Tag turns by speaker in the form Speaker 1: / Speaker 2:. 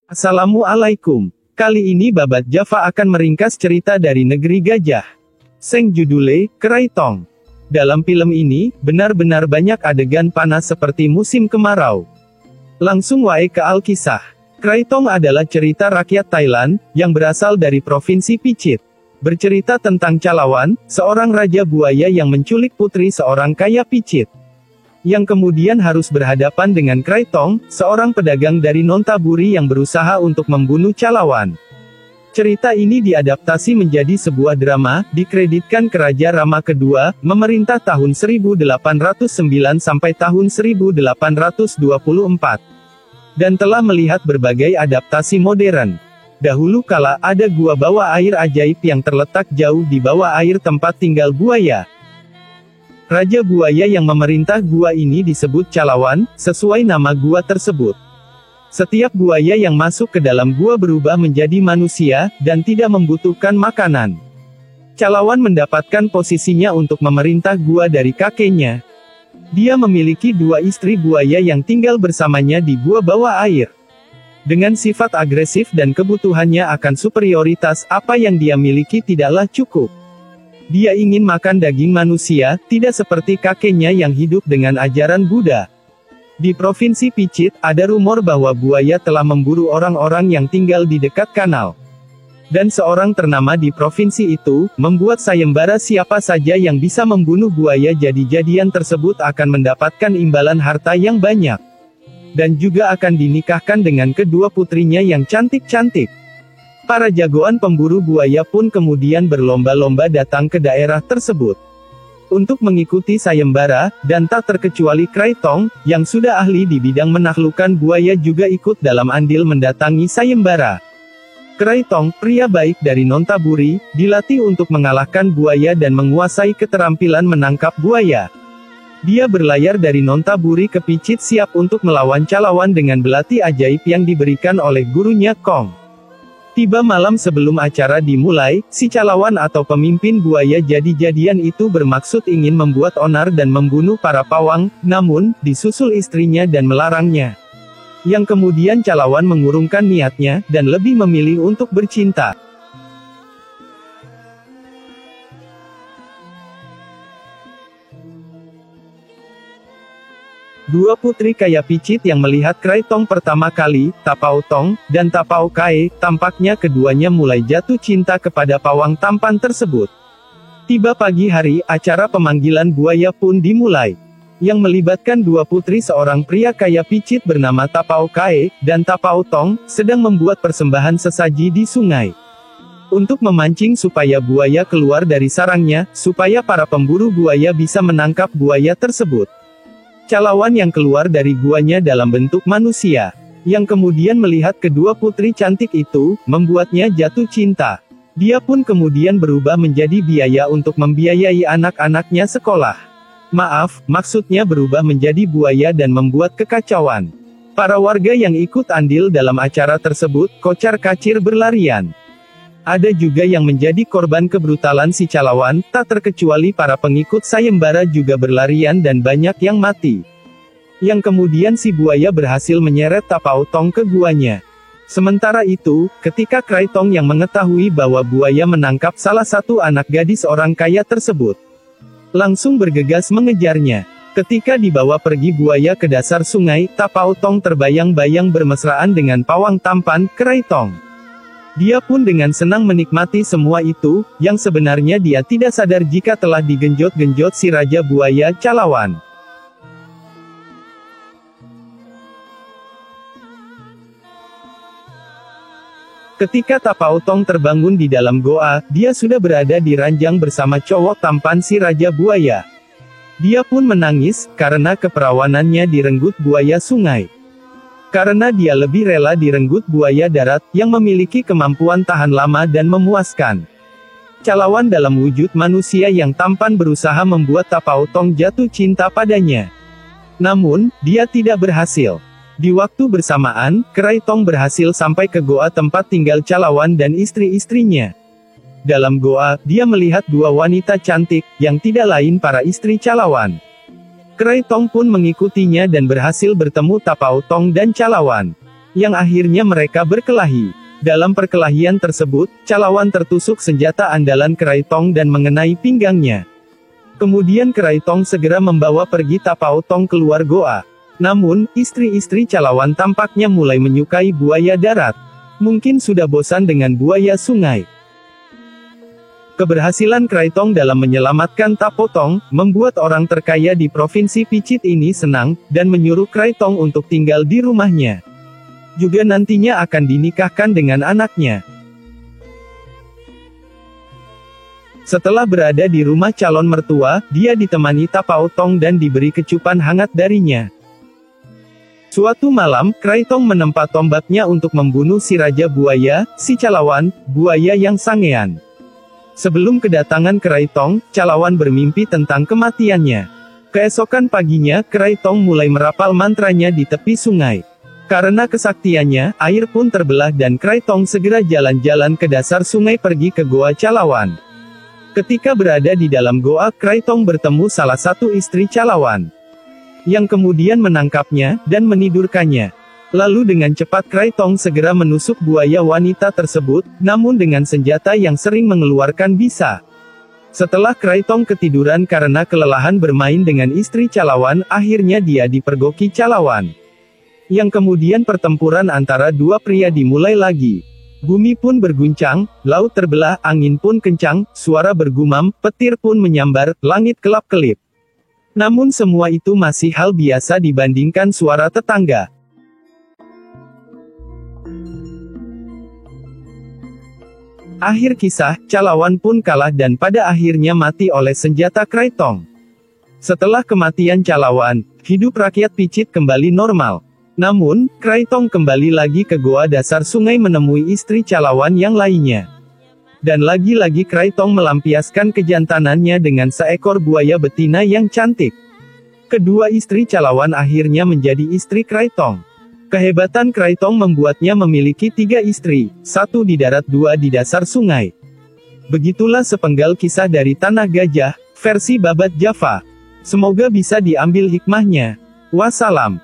Speaker 1: Assalamualaikum. Kali ini Babat Java akan meringkas cerita dari negeri gajah. Seng judule, Kraitong. Dalam film ini, benar-benar banyak adegan panas seperti musim kemarau. Langsung wae ke Alkisah. Kraitong adalah cerita rakyat Thailand, yang berasal dari Provinsi Pichit. Bercerita tentang Calawan, seorang raja buaya yang menculik putri seorang kaya Pichit. Yang kemudian harus berhadapan dengan Kraitong, seorang pedagang dari Nonthaburi yang berusaha untuk membunuh Calawan. Cerita ini diadaptasi menjadi sebuah drama, dikreditkan ke Raja Rama II, memerintah tahun 1809 sampai tahun 1824. Dan telah melihat berbagai adaptasi modern. Dahulu kala ada gua bawah air ajaib yang terletak jauh di bawah air tempat tinggal buaya. Raja buaya yang memerintah gua ini disebut Calawan, sesuai nama gua tersebut. Setiap buaya yang masuk ke dalam gua berubah menjadi manusia, dan tidak membutuhkan makanan. Calawan mendapatkan posisinya untuk memerintah gua dari kakeknya. Dia memiliki 2 istri buaya yang tinggal bersamanya di gua bawah air. Dengan sifat agresif dan kebutuhannya akan superioritas, apa yang dia miliki tidaklah cukup. Dia ingin makan daging manusia, tidak seperti kakeknya yang hidup dengan ajaran Buddha. Di Provinsi Pichit, ada rumor bahwa buaya telah memburu orang-orang yang tinggal di dekat kanal. Dan seorang ternama di provinsi itu, membuat sayembara siapa saja yang bisa membunuh buaya jadi-jadian tersebut akan mendapatkan imbalan harta yang banyak. Dan juga akan dinikahkan dengan kedua putrinya yang cantik-cantik. Para jagoan pemburu buaya pun kemudian berlomba-lomba datang ke daerah tersebut. Untuk mengikuti sayembara, dan tak terkecuali Kraitong, yang sudah ahli di bidang menaklukkan buaya juga ikut dalam andil mendatangi sayembara. Kraitong, pria baik dari Nonthaburi, dilatih untuk mengalahkan buaya dan menguasai keterampilan menangkap buaya. Dia berlayar dari Nonthaburi ke Pichit siap untuk melawan Calawan dengan belati ajaib yang diberikan oleh gurunya Kong. Tiba malam sebelum acara dimulai, si Calawan atau pemimpin buaya jadi-jadian itu bermaksud ingin membuat onar dan membunuh para pawang, namun, disusul istrinya dan melarangnya. Yang kemudian Calawan mengurungkan niatnya, dan lebih memilih untuk bercinta. Dua putri kaya Pichit yang melihat Kraitong pertama kali, Tapau Tong, dan Tapau Kae, tampaknya keduanya mulai jatuh cinta kepada pawang tampan tersebut. Tiba pagi hari, acara pemanggilan buaya pun dimulai. Yang melibatkan dua putri seorang pria kaya Pichit bernama Tapau Kae, dan Tapau Tong, sedang membuat persembahan sesaji di sungai. Untuk memancing supaya buaya keluar dari sarangnya, supaya para pemburu buaya bisa menangkap buaya tersebut. Calawan yang keluar dari guanya dalam bentuk manusia, yang kemudian melihat kedua putri cantik itu, membuatnya jatuh cinta. Dia pun kemudian berubah menjadi biaya untuk membiayai anak-anaknya sekolah. Maaf, maksudnya berubah menjadi buaya dan membuat kekacauan. Para warga yang ikut andil dalam acara tersebut, kocar-kacir berlarian. Ada juga yang menjadi korban kebrutalan si Calawan, tak terkecuali para pengikut sayembara juga berlarian dan banyak yang mati. Yang kemudian si buaya berhasil menyeret Tapau Tong ke guanya. Sementara itu, ketika Kraitong yang mengetahui bahwa buaya menangkap salah satu anak gadis orang kaya tersebut, langsung bergegas mengejarnya. Ketika dibawa pergi buaya ke dasar sungai, Tapau Tong terbayang-bayang bermesraan dengan pawang tampan, Kraitong. Dia pun dengan senang menikmati semua itu, yang sebenarnya dia tidak sadar jika telah digenjot-genjot si Raja Buaya Calawan. Ketika Tapau Tong terbangun di dalam goa, dia sudah berada di ranjang bersama cowok tampan si Raja Buaya. Dia pun menangis, karena keperawanannya direnggut buaya sungai. Karena dia lebih rela direnggut buaya darat, yang memiliki kemampuan tahan lama dan memuaskan. Calawan dalam wujud manusia yang tampan berusaha membuat Tapau Tong jatuh cinta padanya. Namun, dia tidak berhasil. Di waktu bersamaan, Kraitong berhasil sampai ke goa tempat tinggal Calawan dan istri-istrinya. Dalam goa, dia melihat dua wanita cantik, yang tidak lain para istri Calawan. Kraitong pun mengikutinya dan berhasil bertemu Tapao Tong dan Calawan. Yang akhirnya mereka berkelahi. Dalam perkelahian tersebut, Calawan tertusuk senjata andalan Kraitong dan mengenai pinggangnya. Kemudian Kraitong segera membawa pergi Tapao Tong keluar goa. Namun, istri-istri Calawan tampaknya mulai menyukai buaya darat. Mungkin sudah bosan dengan buaya sungai. Keberhasilan Kraitong dalam menyelamatkan Tapao Tong, membuat orang terkaya di Provinsi Picit ini senang, dan menyuruh Kraitong untuk tinggal di rumahnya. Juga nantinya akan dinikahkan dengan anaknya. Setelah berada di rumah calon mertua, dia ditemani Tapao Tong dan diberi kecupan hangat darinya. Suatu malam, Kraitong menempa tombaknya untuk membunuh si Raja Buaya, si Calawan, buaya yang sangean. Sebelum kedatangan Kraitong, Calawan bermimpi tentang kematiannya. Keesokan paginya, Kraitong mulai merapal mantranya di tepi sungai. Karena kesaktiannya, air pun terbelah dan Kraitong segera jalan-jalan ke dasar sungai pergi ke Goa Calawan. Ketika berada di dalam goa, Kraitong bertemu salah satu istri Calawan, yang kemudian menangkapnya, dan menidurkannya. Lalu dengan cepat Kraitong segera menusuk buaya wanita tersebut, namun dengan senjata yang sering mengeluarkan bisa. Setelah Kraitong ketiduran karena kelelahan bermain dengan istri Calawan, akhirnya dia dipergoki Calawan. Yang kemudian pertempuran antara dua pria dimulai lagi. Bumi pun berguncang, laut terbelah, angin pun kencang, suara bergumam, petir pun menyambar, langit kelap-kelip. Namun semua itu masih hal biasa dibandingkan suara tetangga. Akhir kisah, Calawan pun kalah dan pada akhirnya mati oleh senjata Kraitong. Setelah kematian Calawan, hidup rakyat Picit kembali normal. Namun, Kraitong kembali lagi ke goa dasar sungai menemui istri Calawan yang lainnya. Dan lagi-lagi Kraitong melampiaskan kejantanannya dengan seekor buaya betina yang cantik. Kedua istri Calawan akhirnya menjadi istri Kraitong. Kehebatan Kraitong membuatnya memiliki 3 istri, 1 di darat 2 di dasar sungai. Begitulah sepenggal kisah dari Tanah Gajah, versi Babat Java. Semoga bisa diambil hikmahnya. Wassalam.